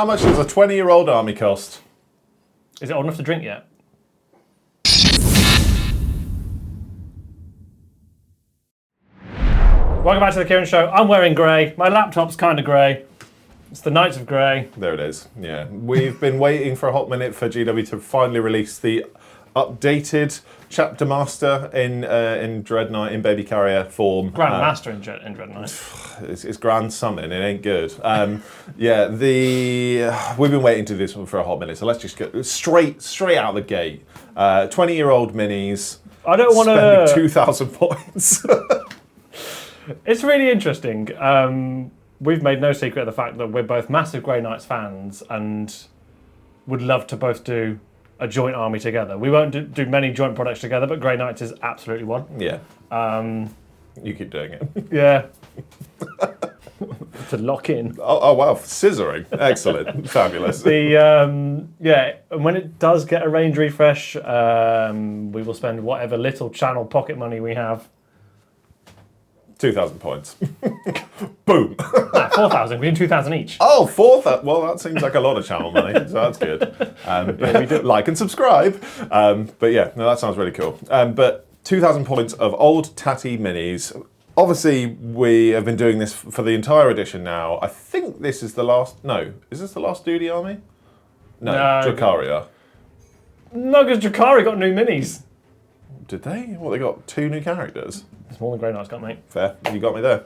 How much does a 20-year-old army cost? Is it old enough to drink yet? Welcome back to the Kieran Show. I'm wearing grey. My laptop's kind of grey. It's the Knights of Grey. There it is. Yeah, we've been waiting for a hot minute for GW to finally release the updated Chapter Master in Dread Knight in Baby Carrier form. Grand Master in Dread Knight. It's Grand Summon. It ain't good. Yeah, we've been waiting to do this one for a hot minute, so let's just go straight out the gate. 20-year-old minis. I don't want to spending 2,000 points. It's really interesting. We've made no secret of the fact that we're both massive Grey Knights fans and would love to both do a joint army together. We won't do many joint products together, but Grey Knights is absolutely one. Yeah. You keep doing it. Yeah. To lock in. Oh wow, scissoring. Excellent. Fabulous. Yeah, and when it does get a range refresh, we will spend whatever little channel pocket money we have. 2,000 points. Boom. 4,000. We need 2,000 each. Oh, 4,000. Well, that seems like a lot of channel money, so that's good. Yeah, we do. Like and subscribe. But yeah, no, that sounds really cool. But 2,000 points of old tatty minis. Obviously, we have been doing this for the entire edition now. I think this is the last. No, is this the last Duty army? No, Dracaria. No, because Dracaria got new minis. Did they? Well, they got 2 new characters. It's more than Grey Knights got, mate. Fair, you got me there.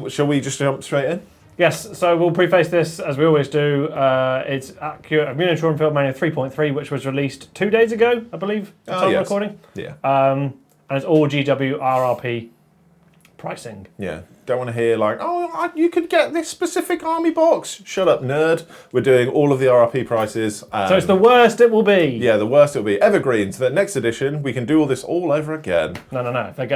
Shall we just jump straight in? Yes, so we'll preface this as we always do. It's accurate. MUNITORUM Field Manual 3.3, which was released 2 days ago, I believe. Yes. Recording. Yeah. And it's all GW RRP pricing. Yeah. Don't want to hear like, oh, you could get this specific army box. Shut up, nerd. We're doing all of the RRP prices. So it's the worst it will be. Yeah, the worst it will be. Evergreen. So that next edition, we can do all this all over again. No. If they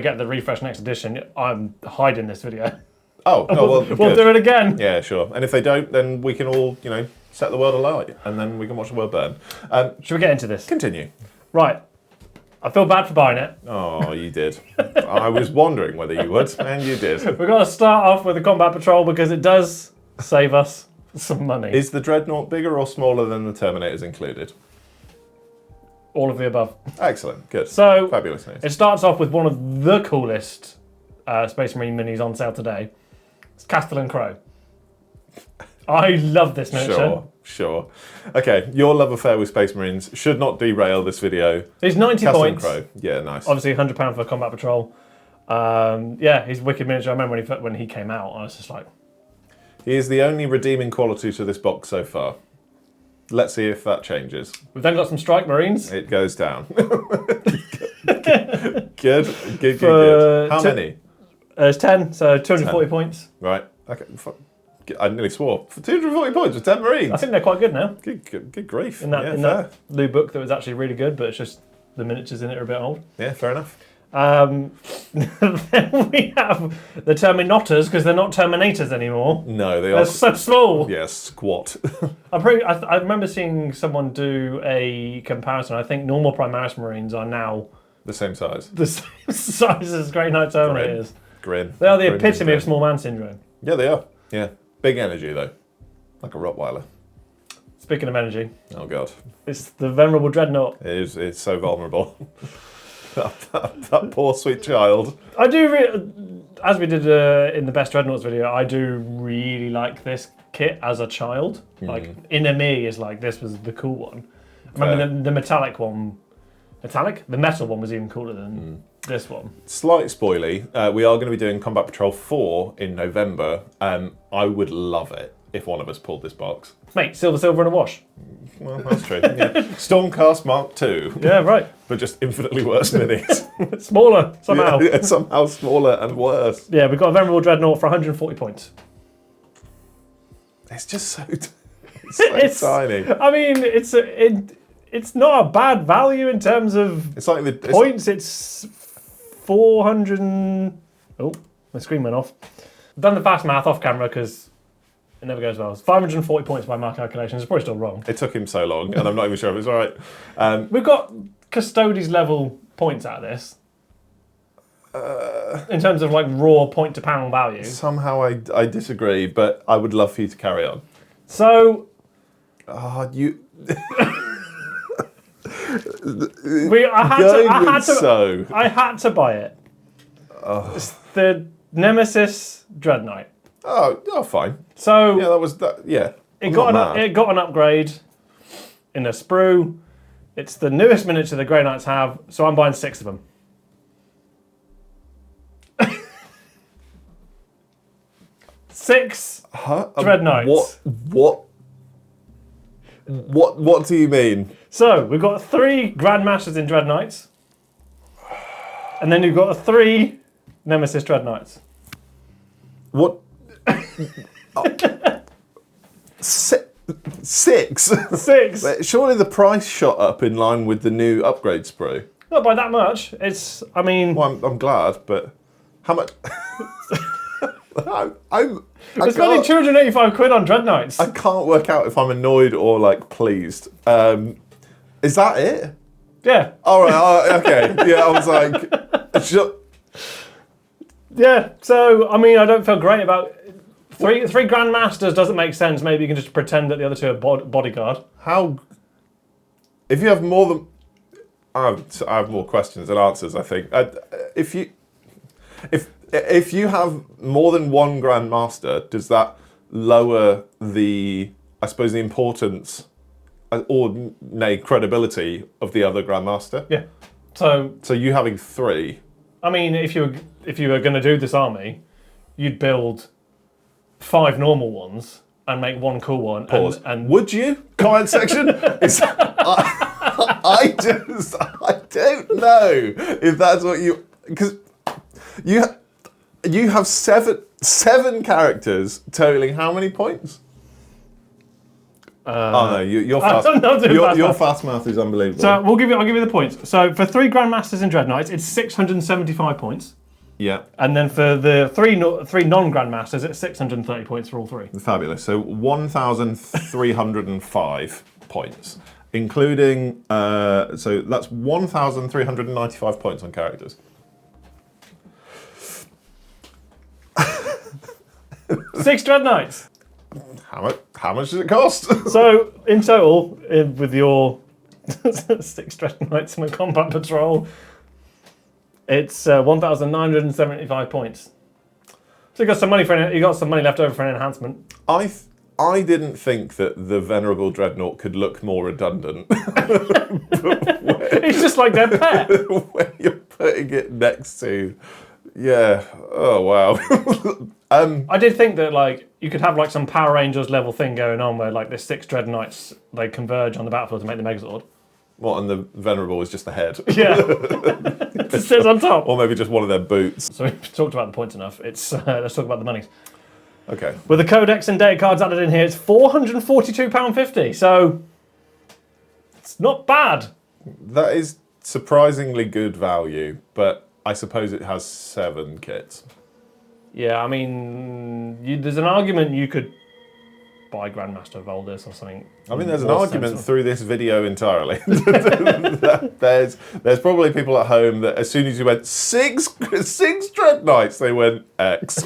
get the refresh next edition, I'm hiding this video. Oh, no, well, we'll do it again. Yeah, sure. And if they don't, then we can all, set the world alight, and then we can watch the world burn. Should we get into this? Continue. Right. I feel bad for buying it. Oh, you did. I was wondering whether you would, and you did. We've got to start off with the Combat Patrol because it does save us some money. Is the Dreadnought bigger or smaller than the Terminators included? All of the above. Excellent. Good. So, fabulous news. It starts off with one of the coolest Space Marine minis on sale today. It's Castellan Crow. I love this miniature. Sure. Okay, your love affair with Space Marines should not derail this video. He's 90 Castellan points. Crow. Yeah, nice. Obviously, £100 for Combat Patrol. Yeah, he's a wicked miniature. I remember when he came out, I was just like... He is the only redeeming quality to this box so far. Let's see if that changes. We've then got some Strike Marines. It goes down. Good. How many? There's 10, so 240 points. Right. Okay. I nearly swore. For 240 points with 10 Marines. I think they're quite good now. Good grief. In that blue book that was actually really good, but it's just the miniatures in it are a bit old. Yeah, fair enough. Then we have the Terminators, because they're not Terminators anymore. No, they are. They're so small. Yes, squat. I remember seeing someone do a comparison. I think normal Primaris Marines are now... the same size. The same size as Grey Knight Terminators. Grin. They are the epitome of small man syndrome. Yeah, they are. Yeah. Big energy, though. Like a Rottweiler. Speaking of energy. Oh, God. It's the venerable Dreadnought. It's so vulnerable. that poor, sweet child. I do, as we did in the Best Dreadnoughts video, I do really like this kit as a child. Like, inner me is like, this was the cool one. I remember the metallic one. Metallic? The metal one was even cooler than this one. Slight spoilie. We are going to be doing Combat Patrol 4 in November. I would love it if one of us pulled this box. Mate, silver and a wash. Well, that's true. Yeah. Stormcast Mark II. Yeah, right. But just infinitely worse minis. Smaller, somehow. Yeah, somehow smaller and worse. Yeah, we've got a venerable Dreadnought for 140 points. It's just it's tiny. I mean, it's not a bad value in terms of points. It's 400 Oh, my screen went off. I've done the fast math off camera because it never goes well. It's 540 points by my calculations. It's probably still wrong. It took him so long, and I'm not even sure if it's all right. We've got Custodes level points out of this. In terms of like raw point to panel value. Somehow I disagree, but I would love for you to carry on. So... you... I had to buy it. It's the Nemesis Dreadnought. Oh, fine. So yeah, that was that. Yeah, it got an upgrade in a sprue. It's the newest miniature the Grey Knights have, so I'm buying 6 of them. Six Dreadnoughts. What do you mean? So we've got 3 Grandmasters in Dreadnoughts, and then you've got 3 Nemesis Dreadnoughts. What? Six? 6. Surely the price shot up in line with the new upgrade sprue. Not by that much. It's, I mean... Well, I'm glad, but how much... We're spending 285 quid on Dreadnoughts. I can't work out if I'm annoyed or, like, pleased. Is that it? Yeah. All right, okay. Yeah, I was like... Yeah, so, I mean, I don't feel great about... Three Grandmasters doesn't make sense. Maybe you can just pretend that the other 2 are bodyguard. How... If you have more than... I have more questions than answers, I think. If you have more than one Grandmaster, does that lower the, I suppose, the importance or credibility of the other Grandmaster? Yeah. So you having 3. I mean, if you were going to do this army, you'd build 5 normal ones and make 1 cool one. Pause. And would you? Comment section. I don't know if that's what you, because you have seven characters totaling how many points? Your fast math is unbelievable. So I'll give you the points. So for 3 Grandmasters and Dreadnoughts, it's 675 points. Yeah. And then for the 3 non-Grandmasters, it's 630 points for all 3. Fabulous. So 1,305 points, including, so that's 1,395 points on characters. 6 Dreadnoughts. How much does it cost? So in total, with your 6 Dreadnoughts and a combat patrol, it's 1,975 points. So you got some money left over for an enhancement. I didn't think that the Venerable Dreadnought could look more redundant. It's just like their pet. When you're putting it next to, yeah. Oh wow. I did think that like you could have like some Power Rangers level thing going on where like the 6 Dreadnoughts they converge on the battlefield to make the Megazord. What, and the Venerable is just the head? Yeah. It sits on top. Or maybe just one of their boots. So we've talked about the points enough. Let's talk about the monies. Okay. With the codex and data cards added in here, it's £442.50. So it's not bad. That is surprisingly good value, but I suppose it has 7 kits. Yeah, I mean, there's an argument you could buy Grandmaster Voldis or something. I mean, there's an argument through this video entirely. there's probably people at home that as soon as you went six Dreadnoughts, they went X.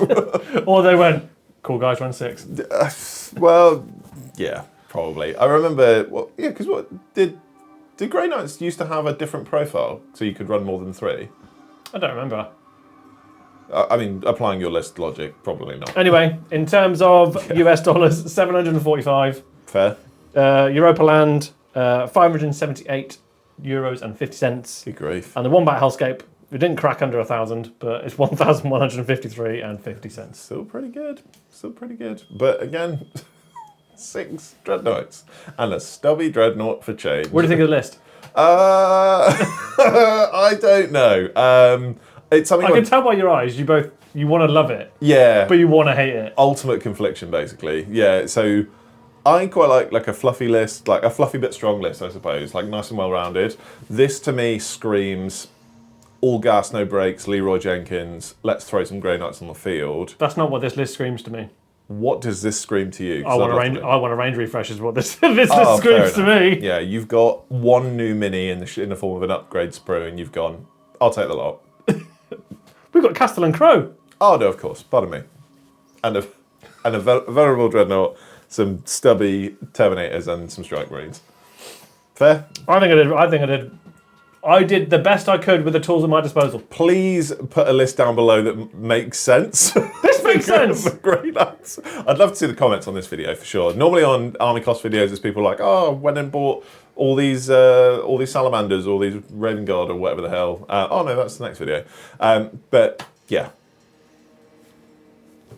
Or they went, cool guys, run 6. Well, yeah, probably. I remember, because did Grey Knights used to have a different profile so you could run more than 3? I don't remember. I mean, applying your list logic, probably not. Anyway, in terms of US dollars, 745. Fair. Europa land, 578 euros and 50 cents. Good grief. And the Wombat Hellscape, it didn't crack under 1,000, but it's 1,153 and 50 cents. Still pretty good. But again, 6 Dreadnoughts and a stubby Dreadnought for change. What do you think of the list? I don't know. It's something I can tell by your eyes, you want to love it. Yeah. But you want to hate it. Ultimate confliction, basically. Yeah, so I quite like a fluffy list, like a fluffy but strong list, I suppose, like nice and well-rounded. This, to me, screams all gas, no brakes, Leroy Jenkins, let's throw some Grey Knights on the field. That's not what this list screams to me. What does this scream to you? I want a range refresh is what this list screams to me. Yeah, you've got 1 new mini in the form of an upgrade sprue, and you've gone, I'll take the lot. We've got Castle and Crow. Oh no, of course. Pardon me. And a Venerable Dreadnought some stubby Terminators and some Strike Marines. Fair? I think I did. I did the best I could with the tools at my disposal. Please put a list down below that makes sense. This makes sense. Grey Knights. I'd love to see the comments on this video for sure. Normally on army cost videos, there's people like, oh, went and bought all these salamanders, all these Raven Guard, or whatever the hell. Oh no, that's the next video. But yeah.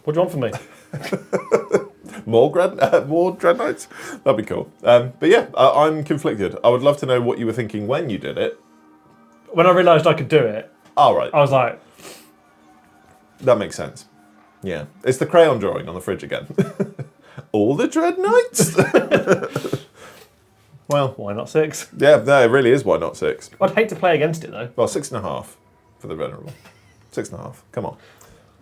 What do you want from me? More Dreadknights? That'd be cool. But yeah, I'm conflicted. I would love to know what you were thinking when you did it. When I realised I could do it, oh, right. I was like... That makes sense. Yeah. It's the crayon drawing on the fridge again. All the Dreadknights? Well... Why not 6? Yeah, no, it really is why not 6. I'd hate to play against it, though. Well, 6.5 for the Venerable. 6.5. Come on.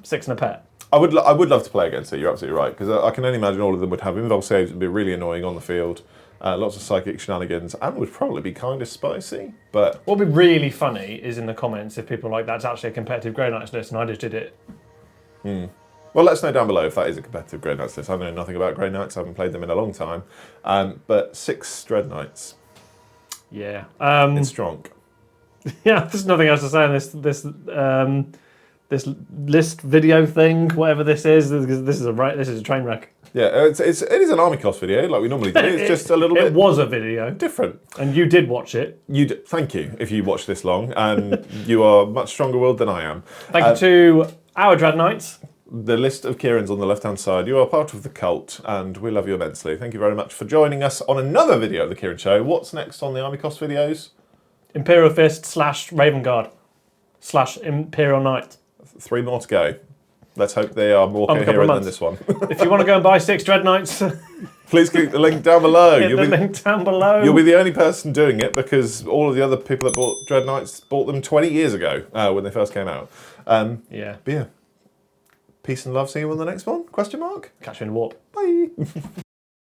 6 and a pet. I would love to play against it, you're absolutely right, because I can only imagine all of them would have invul saves and be really annoying on the field, lots of psychic shenanigans, and would probably be kind of spicy, but... What would be really funny is in the comments if people are like, that's actually a competitive Grey Knights list and I just did it. Well, let us know down below if that is a competitive Grey Knights list. I know nothing about Grey Knights, I haven't played them in a long time, but 6 Dread Knights. Yeah. It's strong. Yeah, there's nothing else to say on this list video thing, whatever this is. This is a train wreck. Yeah, it is an army cost video like we normally do. It's just a little bit. It was a video different, and you did watch it. Thank you if you watched this long, and you are much stronger willed than I am. Thank you to our Dread Knights. The list of Kieran's on the left-hand side. You are part of the cult, and we love you immensely. Thank you very much for joining us on another video of the Kieran Show. What's next on the army cost videos? Imperial Fist / Raven Guard / Imperial Knight. 3 more to go. Let's hope they are more coherent than this one. If you want to go and buy 6 Dread Knights, please click the link down below. Link down below. You'll be the only person doing it because all of the other people that bought Dread Knights bought them 20 years ago when they first came out. Yeah. But yeah. Peace and love. See you on the next one? Question mark. Catch you in the warp. Bye.